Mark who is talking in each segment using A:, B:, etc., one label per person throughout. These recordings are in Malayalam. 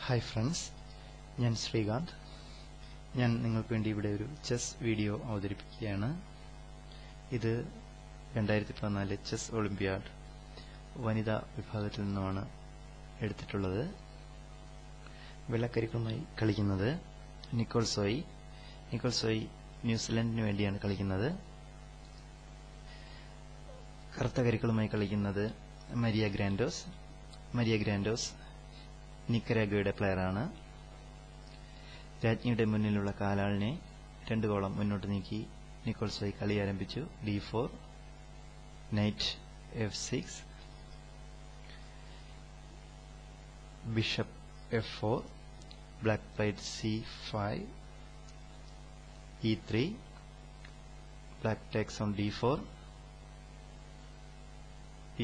A: ഹായ് ഫ്രണ്ട്സ്, ഞാൻ ശ്രീകാന്ത്. ഞാൻ നിങ്ങൾക്ക് വേണ്ടി ഇവിടെ ഒരു ചെസ് വീഡിയോ അവതരിപ്പിക്കുകയാണ്. ഇത് 2014 ചെസ് ഒളിമ്പ്യാഡ് വനിതാ വിഭാഗത്തിൽ നിന്നുമാണ് എടുത്തിട്ടുള്ളത്. വെള്ളക്കരികളുമായി കളിക്കുന്നത് നിക്കോൾ സോയി. നിക്കോൾ സോയി ന്യൂസിലൻഡിന് വേണ്ടിയാണ് കളിക്കുന്നത്. കറുത്ത കരികളുമായി കളിക്കുന്നത് മരിയ ഗ്രാൻഡോസ്. മരിയ ഗ്രാൻഡോസ് നിക്കരാഗ്വയുടെ പ്ലെയറാണ്. രാജ്ഞിയുടെ മുന്നിലുള്ള കാലാളിനെ 2 കോളം മുന്നോട്ട് നീക്കി നിക്കോൾ സോയി കളി ആരംഭിച്ചു. d4, night f6, bishop f4, black played c5, e3, black takes on d4,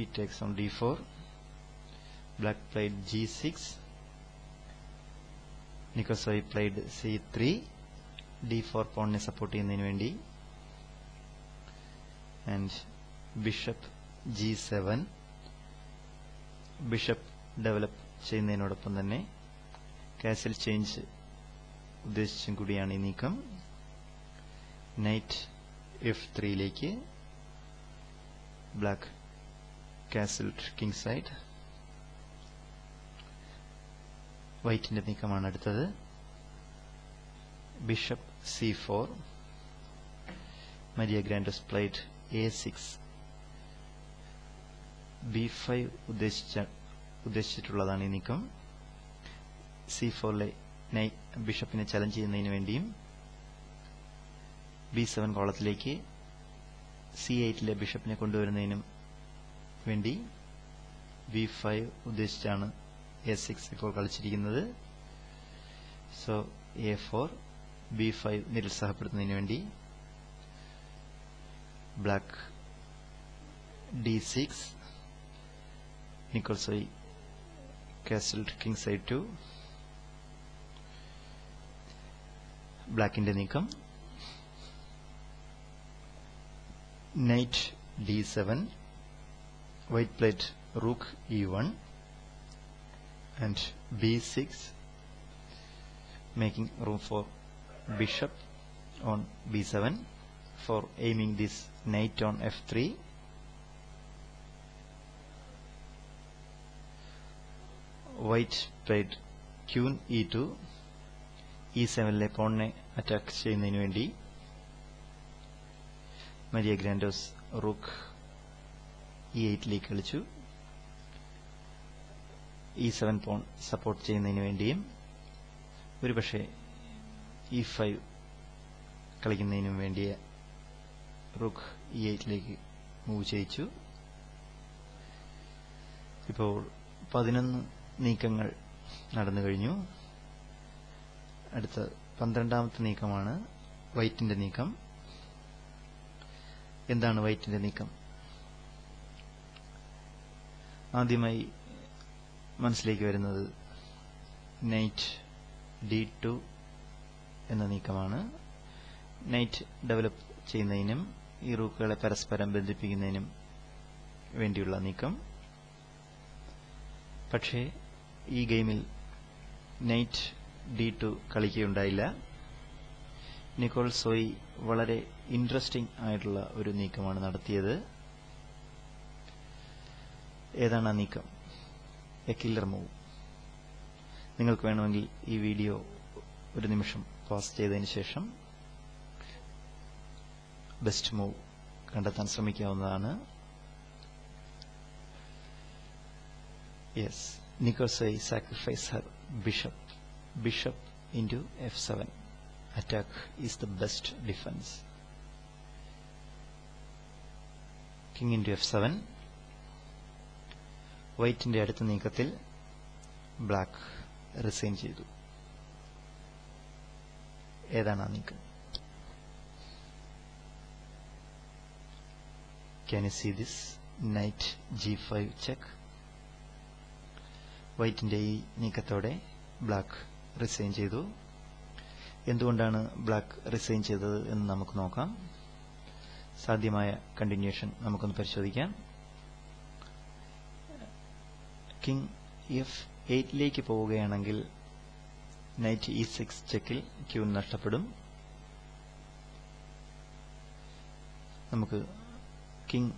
A: e takes on d4, black played g6, Nicole സോയി played c3, d4 പോണിനെ സപ്പോർട്ട് ചെയ്യുന്നതിന് വേണ്ടി, and bishop g7. Bishop develop ചെയ്യുന്നതിനോടൊപ്പം തന്നെ കാസിൽ ചേഞ്ച് ഉദ്ദേശിച്ചും കൂടിയാണ് ഈ നീക്കം. നൈറ്റ് f3യിലേക്ക് ബ്ലാക്ക് കാസിൽ കിങ് സൈഡ്. വൈറ്റിന്റെ നീക്കമാണ് അടുത്തത്. Bishop c4, Maria Grandos played a6, b5 ഉദ്ദേശിച്ചിട്ടുള്ളതാണ് ഈ നീക്കം. c4ലെ ബിഷപ്പിനെ ചലഞ്ച് ചെയ്യുന്നതിന് വേണ്ടിയും b7 കോളത്തിലേക്ക് c8ലെ ബിഷപ്പിനെ കൊണ്ടുവരുന്നതിനും വേണ്ടി b5 ഉദ്ദേശിച്ചാണ് a6 ഇപ്പോൾ കളിച്ചിരിക്കുന്നത്. സോ a4, b5 നിരുത്സാഹപ്പെടുത്തുന്നതിന് വേണ്ടി ബ്ലാക്ക് d6, നിക്കോൾ സോയി കാസിൽ കിങ് സൈഡ് 2. ബ്ലാക്കിന്റെ നീക്കം night d7, white played rook e1 and b6, making room for bishop on b7 for aiming this knight on f3. White played queen e2, e7ലെ പോണിനെ അറ്റാക്ക് ചെയ്യുന്നതിന് വേണ്ടി മരിയ ഗ്രാൻഡോസ് റൂക്ക് e8ലേക്ക് കളിച്ചു. e7 പോൺ സപ്പോർട്ട് ചെയ്യുന്നതിന് വേണ്ടിയും ഒരുപക്ഷെ e5 കളിക്കുന്നതിനും വേണ്ടിയ റൂക്ക് e8ലേക്ക് മൂവ് ചെയ്യിച്ചു. ഇപ്പോൾ 11 നീക്കങ്ങൾ നടന്നു കഴിഞ്ഞു. അടുത്ത 12ാമത്തെ നീക്കമാണ് വൈറ്റിന്റെ നീക്കം. എന്താണ് വൈറ്റിന്റെ നീക്കം? ആദ്യമായി മനസ്സിലേക്ക് വരുന്നത് നൈറ്റ് d2 എന്ന നീക്കമാണ്. നൈറ്റ് ഡെവലപ്പ് ചെയ്യുന്നതിനും ഈ റൂക്കുകളെ പരസ്പരം ബന്ധിപ്പിക്കുന്നതിനും വേണ്ടിയുള്ള നീക്കം. പക്ഷേ ഈ ഗെയിമിൽ നൈറ്റ് d2 കളിക്കുകയുണ്ടായില്ല. നിക്കോൾ സോയി വളരെ ഇൻട്രസ്റ്റിംഗ് ആയിട്ടുള്ള ഒരു നീക്കമാണ് നടത്തിയത്. ഏതാണ് ആ നീക്കം? A killer move. നിങ്ങൾക്ക് വേണമെങ്കിൽ ഈ വീഡിയോ ഒരു നിമിഷം പോസ് ചെയ്തതിന് ശേഷം ബെസ്റ്റ് മൂവ് കണ്ടെത്താൻ ശ്രമിക്കാവുന്നതാണ്. യെസ്, നിക്കോൾ സോയി sacrifice her bishop. Bishop into f7. Attack is the best defense. King into f7. വൈറ്റിന്റെ അടുത്ത നീക്കത്തിൽ ബ്ലാക്ക് റിസൈൻ ചെയ്തു. ഏതാണ് ആ നീക്കം? Can you see this? Knight g5 check. വൈറ്റിന്റെ ഈ നീക്കത്തോടെ ബ്ലാക്ക് റിസൈൻ ചെയ്തു. എന്തുകൊണ്ടാണ് ബ്ലാക്ക് റിസൈൻ ചെയ്തത് എന്ന് നമുക്ക് നോക്കാം. സാധ്യമായ കണ്ടിന്യൂഷൻ നമുക്കൊന്ന് പരിശോധിക്കാം. കിങ് f8ലേക്ക് പോവുകയാണെങ്കിൽ നൈറ്റ് E6 ചെക്കിൽ ക്യൂൻ നഷ്ടപ്പെടും. നമുക്ക് കിങ്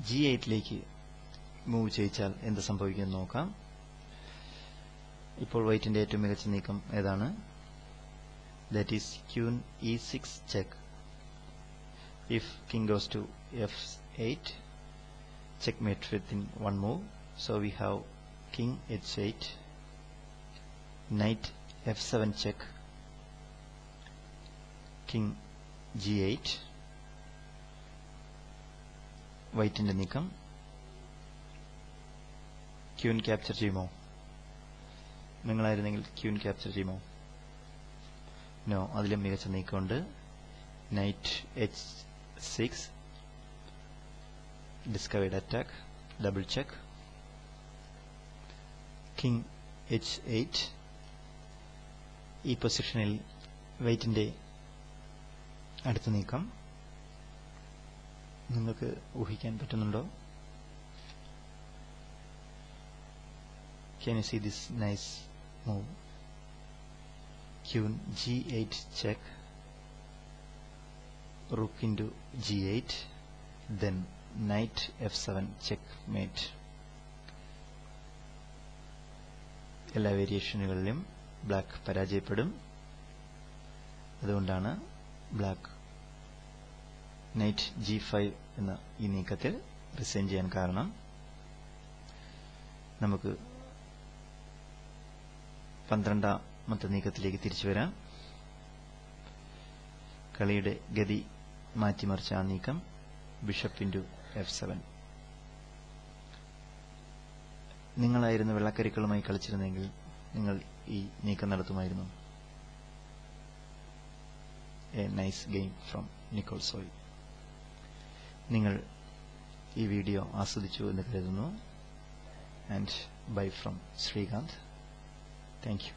A: G8ലേക്ക് മൂവ് ചെയ്യിച്ചാൽ എന്ത് സംഭവിക്കുമെന്ന് നോക്കാം. ഇപ്പോൾ വൈറ്റിന്റെ ഏറ്റവും മികച്ച നീക്കം ഏതാണ്? That is queen E6 check. If king goes to F8, checkmate within one move. So we have king H8, knight F7 check, king G8. വൈറ്റിന്റെ നീക്കം. ക്യൂൻ ക്യാപ്ചർ ചെയ്യുമോ? നിങ്ങളായിരുന്നെങ്കിൽ ക്യൂൻ ക്യാപ്ചർ ചെയ്യുമോ? നോ, അതിലും മികച്ച നീക്കമുണ്ട്. Knight H6, discovered attack, double check, king H8. ഈ പൊസിഷനിൽ വൈറ്റിന്റെ അടുത്ത നീക്കം നിങ്ങൾക്ക് ഊഹിക്കാൻ പറ്റുന്നുണ്ടോ? Can you see this nice move? Queen G8 check, rook into G8, then knight F7 checkmate. എല്ലാ വേരിയേഷനുകളിലും ബ്ലാക്ക് പരാജയപ്പെടും. അതുകൊണ്ടാണ് ബ്ലാക്ക് നൈറ്റ് G5 എന്ന ഈ നീക്കത്തിൽ റിസൈൻ ചെയ്യാൻ കാരണം. നമുക്ക് 12ാമത്തെ നീക്കത്തിലേക്ക് തിരിച്ചു വരാം. കളിയുടെ ഗതി മാറ്റിമറിച്ച ആ നീക്കം ബിഷപ്പ് ഇൻറ്റു F7. നിങ്ങളായിരുന്നു വെള്ളക്കരിക്കളുമായി കളിച്ചിരുന്നെങ്കിൽ നിങ്ങൾ ഈ നീക്കം നടത്തുമായിരുന്നു. A nice game from Nicole സോയ്. നിങ്ങൾ ഈ വീഡിയോ ആസ്വദിച്ചു എന്ന് കരുതുന്നു. And bye from Srikanth. Thank U.